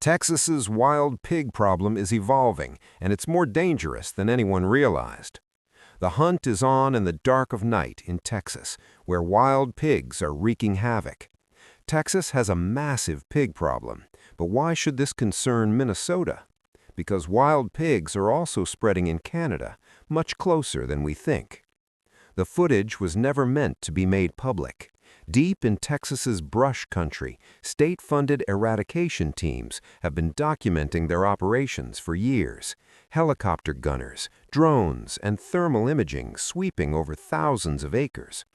Texas's wild pig problem is evolving, and it's more dangerous than anyone realized. The hunt is on in the dark of night in Texas, where wild pigs are wreaking havoc. Texas has a massive pig problem, but why should this concern Minnesota? Because wild pigs are also spreading in Canada, much closer than we think. The footage was never meant to be made public. Deep in Texas's brush country, state-funded eradication teams have been documenting their operations for years. Helicopter gunners, drones, and thermal imaging sweeping over thousands of acres.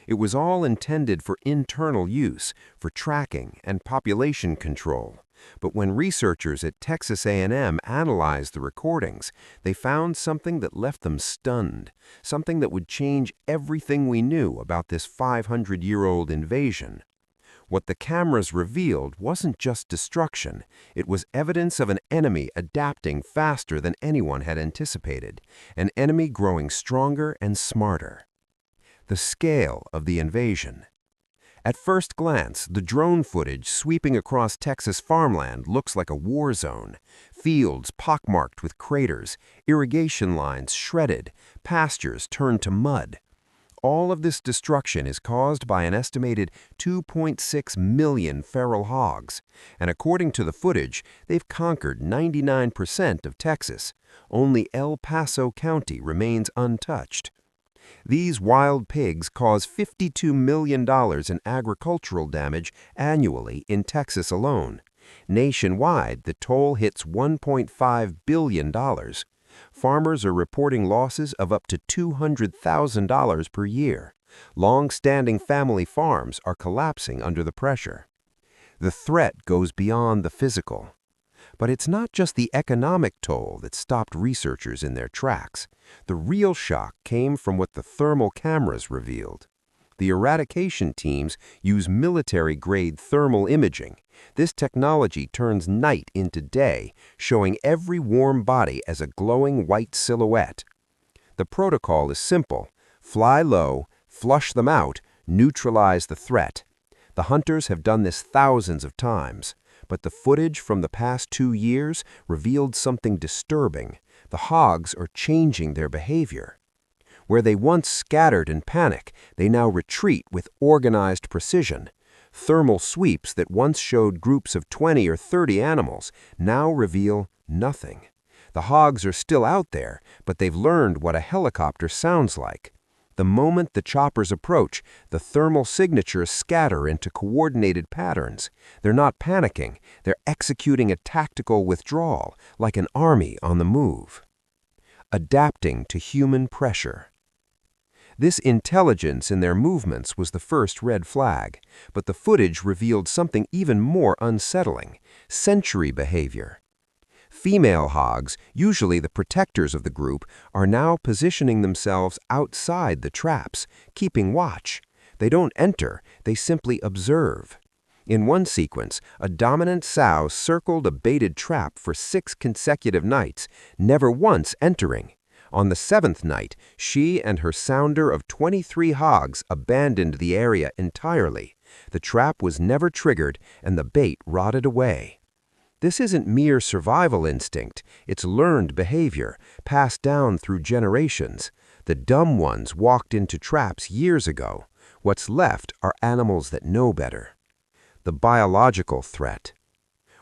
It was all intended for internal use, for tracking and population control. But when researchers at Texas A&M analyzed the recordings, they found something that left them stunned, something that would change everything we knew about this 500-year-old invasion. What the cameras revealed wasn't just destruction, it was evidence of an enemy adapting faster than anyone had anticipated, an enemy growing stronger and smarter. The scale of the invasion. At first glance, the drone footage sweeping across Texas farmland looks like a war zone. Fields pockmarked with craters, irrigation lines shredded, pastures turned to mud. All of this destruction is caused by an estimated 2.6 million feral hogs, and according to the footage, they've conquered 99% of Texas. Only El Paso County remains untouched. These wild pigs cause $52 million in agricultural damage annually in Texas alone. Nationwide, the toll hits $1.5 billion. Farmers are reporting losses of up to $200,000 per year. Long-standing family farms are collapsing under the pressure. The threat goes beyond the physical. But it's not just the economic toll that stopped researchers in their tracks. The real shock came from what the thermal cameras revealed. The eradication teams use military-grade thermal imaging. This technology turns night into day, showing every warm body as a glowing white silhouette. The protocol is simple. Fly low, flush them out, neutralize the threat. The hunters have done this thousands of times. But the footage from the past 2 years revealed something disturbing. The hogs are changing their behavior. Where they once scattered in panic, they now retreat with organized precision. Thermal sweeps that once showed groups of 20 or 30 animals now reveal nothing. The hogs are still out there, but they've learned what a helicopter sounds like. The moment the choppers approach, the thermal signatures scatter into coordinated patterns. They're not panicking, they're executing a tactical withdrawal, like an army on the move. Adapting to human pressure. This intelligence in their movements was the first red flag, but the footage revealed something even more unsettling: sensory behavior. Female hogs, usually the protectors of the group, are now positioning themselves outside the traps, keeping watch. They don't enter, they simply observe. In one sequence, a dominant sow circled a baited trap for 6 consecutive nights, never once entering. On the 7th night, she and her sounder of 23 hogs abandoned the area entirely. The trap was never triggered, and the bait rotted away. This isn't mere survival instinct, it's learned behavior, passed down through generations. The dumb ones walked into traps years ago. What's left are animals that know better. The biological threat.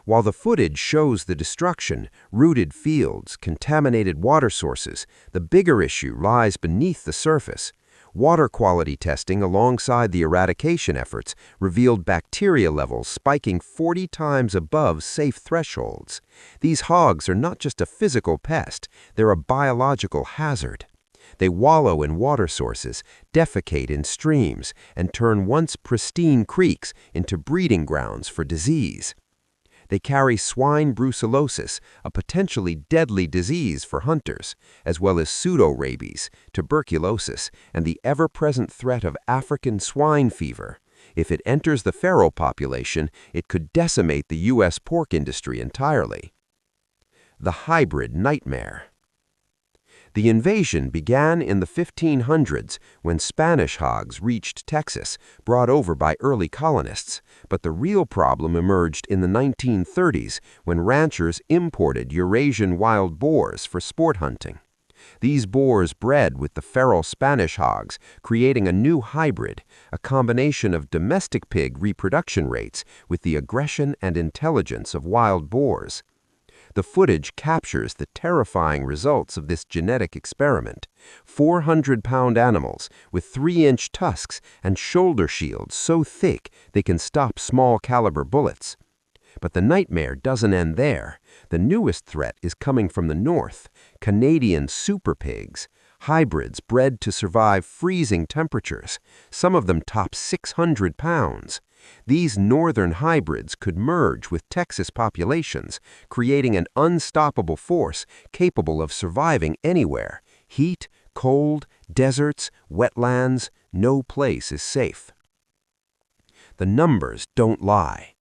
While the footage shows the destruction, rooted fields, contaminated water sources, the bigger issue lies beneath the surface. Water quality testing alongside the eradication efforts revealed bacteria levels spiking 40 times above safe thresholds. These hogs are not just a physical pest, they're a biological hazard. They wallow in water sources, defecate in streams, and turn once pristine creeks into breeding grounds for disease. They carry swine brucellosis, a potentially deadly disease for hunters, as well as pseudo-rabies, tuberculosis, and the ever-present threat of African swine fever. If it enters the feral population, it could decimate the U.S. pork industry entirely. The hybrid nightmare. The invasion began in the 1500s when Spanish hogs reached Texas, brought over by early colonists, but the real problem emerged in the 1930s when ranchers imported Eurasian wild boars for sport hunting. These boars bred with the feral Spanish hogs, creating a new hybrid, a combination of domestic pig reproduction rates with the aggression and intelligence of wild boars. The footage captures the terrifying results of this genetic experiment. 400-pound animals with 3-inch tusks and shoulder shields so thick they can stop small-caliber bullets. But the nightmare doesn't end there. The newest threat is coming from the north, Canadian super pigs, hybrids bred to survive freezing temperatures. Some of them top 600 pounds. These northern hybrids could merge with Texas populations, creating an unstoppable force capable of surviving anywhere. Heat, cold, deserts, wetlands, no place is safe. The numbers don't lie.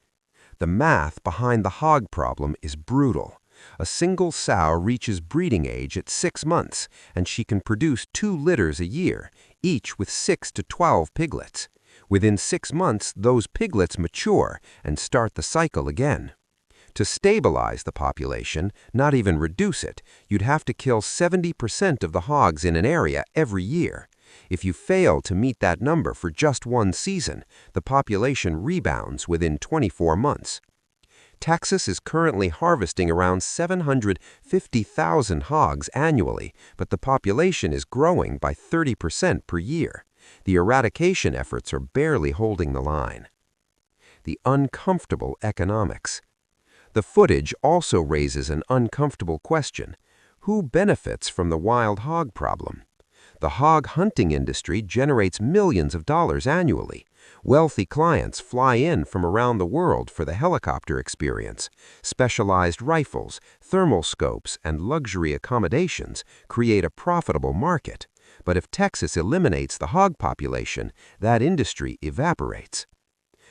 The math behind the hog problem is brutal. A single sow reaches breeding age at 6 months, and she can produce 2 litters a year, each with 6 to 12 piglets. Within 6 months, those piglets mature and start the cycle again. To stabilize the population, not even reduce it, you'd have to kill 70% of the hogs in an area every year. If you fail to meet that number for just 1 season, the population rebounds within 24 months. Texas is currently harvesting around 750,000 hogs annually, but the population is growing by 30% per year. The eradication efforts are barely holding the line. The uncomfortable economics. The footage also raises an uncomfortable question. Who benefits from the wild hog problem? The hog hunting industry generates millions of dollars annually. Wealthy clients fly in from around the world for the helicopter experience. Specialized rifles, thermal scopes, and luxury accommodations create a profitable market. But if Texas eliminates the hog population, that industry evaporates.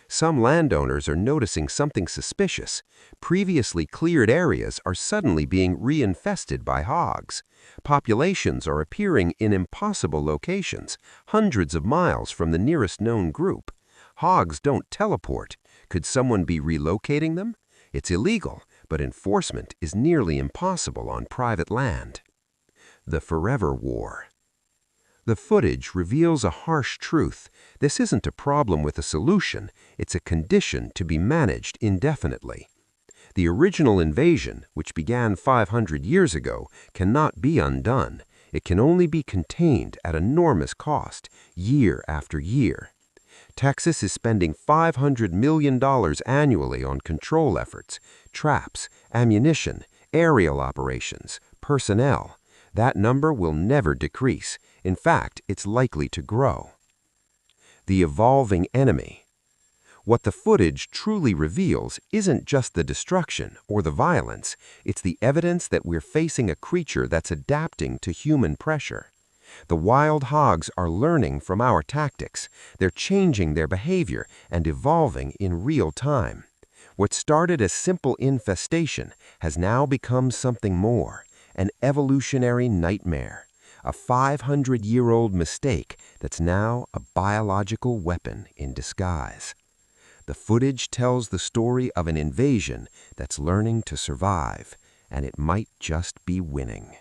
Some landowners are noticing something suspicious. Previously cleared areas are suddenly being reinfested by hogs. Populations are appearing in impossible locations, hundreds of miles from the nearest known group. Hogs don't teleport. Could someone be relocating them? It's illegal, but enforcement is nearly impossible on private land. The Forever War. The footage reveals a harsh truth. This isn't a problem with a solution, it's a condition to be managed indefinitely. The original invasion, which began 500 years ago, cannot be undone. It can only be contained at enormous cost, year after year. Texas is spending $500 million annually on control efforts, traps, ammunition, aerial operations, personnel. That number will never decrease. In fact, it's likely to grow. The evolving enemy. What the footage truly reveals isn't just the destruction or the violence, it's the evidence that we're facing a creature that's adapting to human pressure. The wild hogs are learning from our tactics. They're changing their behavior and evolving in real time. What started as simple infestation has now become something more, an evolutionary nightmare. A 500-year-old mistake that's now a biological weapon in disguise. The footage tells the story of an invasion that's learning to survive, and it might just be winning.